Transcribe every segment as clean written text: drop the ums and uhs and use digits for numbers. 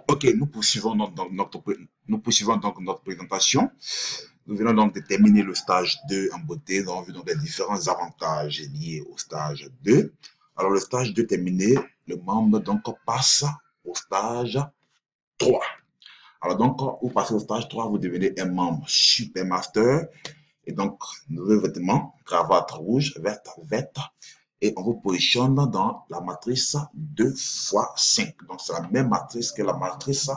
Ok, nous poursuivons donc notre présentation. Nous venons donc de terminer le stage 2 en beauté. Nous avons vu donc les différents avantages liés au stage 2. Alors, le stage 2 terminé, le membre donc passe au stage 3. Alors, donc, vous passez au stage 3, vous devenez un membre super master. Et donc, nouveau vêtement, cravate rouge, verte. Et on vous positionne dans la matrice 2 fois 5. Donc, c'est la même matrice que la matrice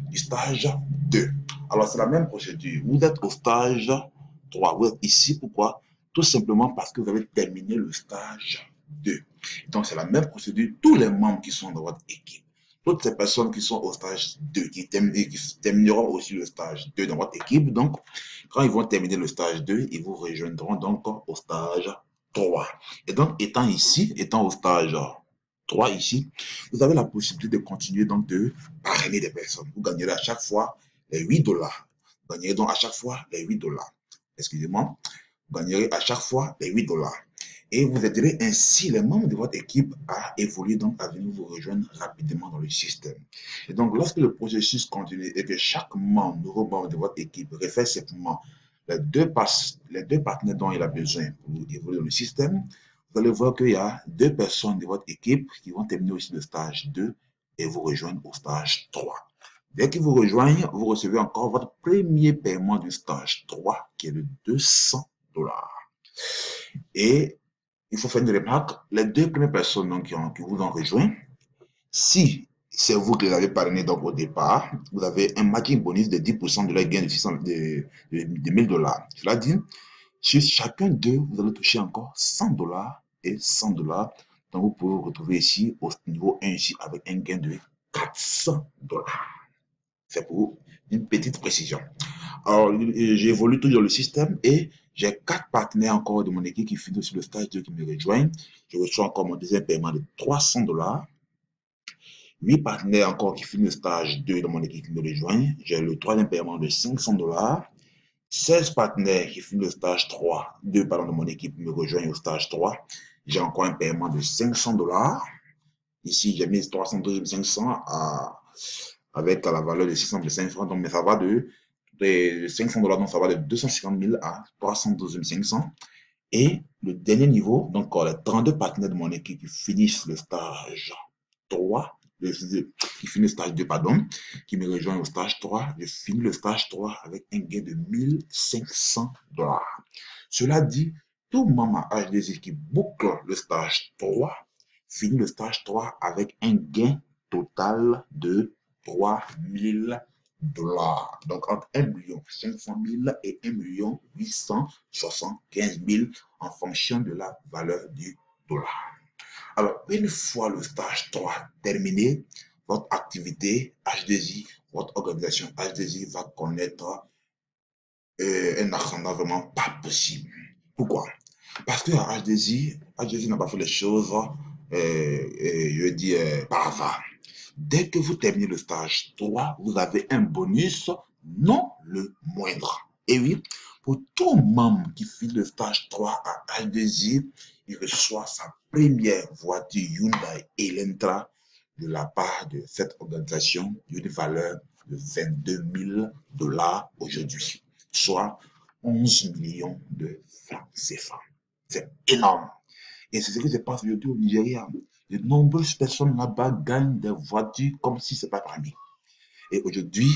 du stage 2. Alors, c'est la même procédure. Vous êtes au stage 3. Vous êtes ici, pourquoi? Tout simplement parce que vous avez terminé le stage 2. Donc, c'est la même procédure. Tous les membres qui sont dans votre équipe, toutes ces personnes qui sont au stage 2, qui termineront aussi le stage 2 dans votre équipe, donc, quand ils vont terminer le stage 2, ils vous rejoindront donc au stage 3. Et donc, étant au stage 3 ici, vous avez la possibilité de continuer donc de parrainer des personnes. Vous gagnerez à chaque fois les 8 dollars. Vous gagnerez donc à chaque fois les 8 dollars. Excusez-moi. Vous gagnerez à chaque fois les 8 dollars. Et vous aiderez ainsi les membres de votre équipe à évoluer, donc à venir vous rejoindre rapidement dans le système. Et donc, lorsque le processus continue et que chaque membre, nouveau membre de votre équipe refait simplement les deux partenaires dont il a besoin pour évoluer dans le système, vous allez voir qu'il y a deux personnes de votre équipe qui vont terminer aussi le stage 2 et vous rejoindre au stage 3. Dès qu'ils vous rejoignent, vous recevez encore votre premier paiement du stage 3 qui est de 200 dollars. Et il faut faire une remarque, les deux premières personnes donc, qui vous ont rejoint, si c'est vous qui les avez parrainé donc au départ, vous avez un matching bonus de 10% de leur gain de 1000 dollars. Cela dit, sur chacun d'eux, vous allez toucher encore 100 dollars et 100 dollars. Donc vous pouvez vous retrouver ici au niveau 1 ici avec un gain de 400 dollars. C'est pour une petite précision. Alors, j'évolue toujours le système et j'ai 4 partenaires encore de mon équipe qui finissent sur le stage 2 qui me rejoignent. Je reçois encore mon deuxième paiement de 300 dollars. 8 partenaires encore qui finissent le stage 2 de mon équipe qui me rejoignent. J'ai le troisième paiement de 500 dollars. 16 partenaires qui finissent le stage 3, 2 pardon, de mon équipe me rejoignent au stage 3. J'ai encore un paiement de 500 dollars. Ici, j'ai mis 312 500 avec la valeur de 625 francs. Donc, mais ça va de 500 dollars, donc ça va de 250 000 à 312 500. Et le dernier niveau, donc les 32 partenaires de mon équipe qui finissent le stage 3, qui finissent le stage 2, pardon, qui me rejoignent au stage 3, je finis le stage 3 avec un gain de 1500 dollars. Cela dit, tout membre H2I qui boucle le stage 3 finit le stage 3 avec un gain total de 3000 dollars. Donc, entre 1 500 000 et 1 875 000 en fonction de la valeur du dollar. Alors, une fois le stage 3 terminé, votre activité H2I, votre organisation H2I va connaître un ascendant vraiment pas possible. Pourquoi? Parce que H2I n'a pas fait les choses, je dis, par hasard. Dès que vous terminez le stage 3, vous avez un bonus non le moindre. Et oui, pour tout membre qui finit le stage 3 à H2I, il reçoit sa première voiture Hyundai Elantra de la part de cette organisation d'une valeur de 22 000 dollars aujourd'hui, soit 11 millions de francs CFA. C'est énorme. Et c'est ce qui se passe aujourd'hui au Nigeria. De nombreuses personnes là-bas gagnent des voitures comme si ce n'était pas permis. Et aujourd'hui,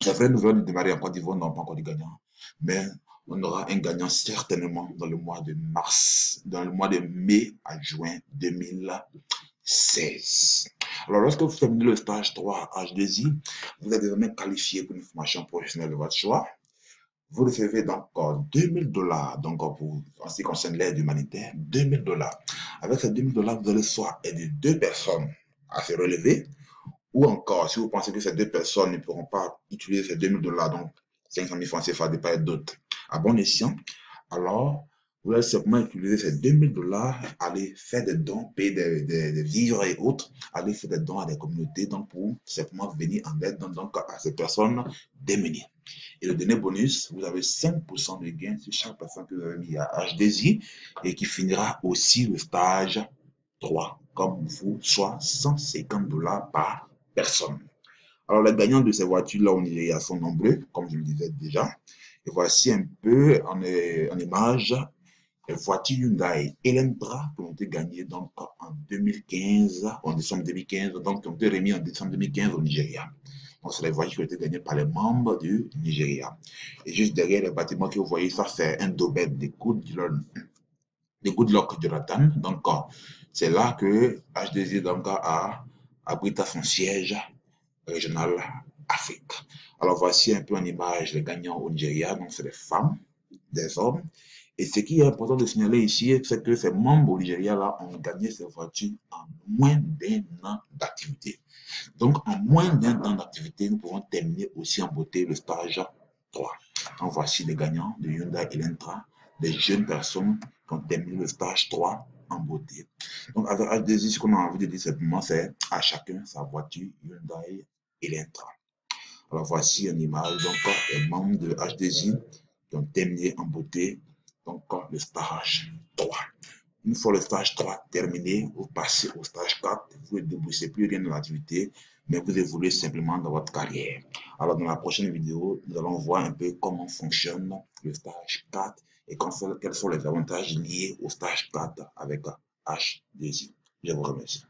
c'est vrai, nous venons de démarrer en Côte d'Ivoire, nous n'avons pas encore de gagnant. Mais on aura un gagnant certainement dans le mois de mars, dans le mois de mai à juin 2016. Alors, lorsque vous terminez le stage 3 H2I, vous êtes désormais qualifié pour une formation professionnelle de votre choix. Vous recevez donc 2000 dollars, donc pour, en ce qui concerne l'aide humanitaire, 2000 dollars. Avec ces 2000 dollars, vous allez soit aider 2 personnes à se relever, ou encore, si vous pensez que ces 2 personnes ne pourront pas utiliser ces 2000 dollars, donc 500 000 francs CFA de part et d'autre, à bon escient, alors vous allez simplement utiliser ces 2000 dollars, aller faire des dons, payer des vivres et autres, aller faire des dons à des communautés, donc pour simplement venir en aide donc, à ces personnes démunies. Et le dernier bonus, vous avez 5% de gain sur chaque personne que vous avez mis à H2I et qui finira aussi le stage 3, comme vous, soit 150 dollars par personne. Alors, les gagnants de ces voitures-là au Nigeria sont nombreux, comme je le disais déjà. Et voici un peu en image les voitures Hyundai Elantra qui ont été gagnées donc en 2015, en décembre 2015, donc qui ont été remis en décembre 2015 au Nigeria. Donc, c'est les voitures qui ont été gagnées par les membres du Nigeria. Et juste derrière les bâtiments que vous voyez, ça, c'est un domaine des Goodluck Jonathan. Donc, c'est là que H2I donc, abrite son siège régional Afrique. Alors, voici un peu en image les gagnants au Nigeria. Donc, c'est des femmes, des hommes. Et ce qui est important de signaler ici, c'est que ces membres au Nigeria là, ont gagné ces voitures en moins d'un an d'activité. Donc, en moins d'un an d'activité, nous pouvons terminer aussi en beauté le stage 3. Donc, voici les gagnants de Hyundai Elantra, des jeunes personnes qui ont terminé le stage 3 en beauté. Donc, avec H2I, ce qu'on a envie de dire simplement, c'est à chacun sa voiture Hyundai Elantra. Alors, voici une image, donc, les membres de H2I qui ont terminé en beauté, donc, le stage 3. Une fois le stage 3 terminé, vous passez au stage 4, vous ne déboursez plus rien dans l'activité, mais vous évoluez simplement dans votre carrière. Alors, dans la prochaine vidéo, nous allons voir un peu comment fonctionne le stage 4 et quels sont les avantages liés au stage 4 avec H2I. Je vous remercie.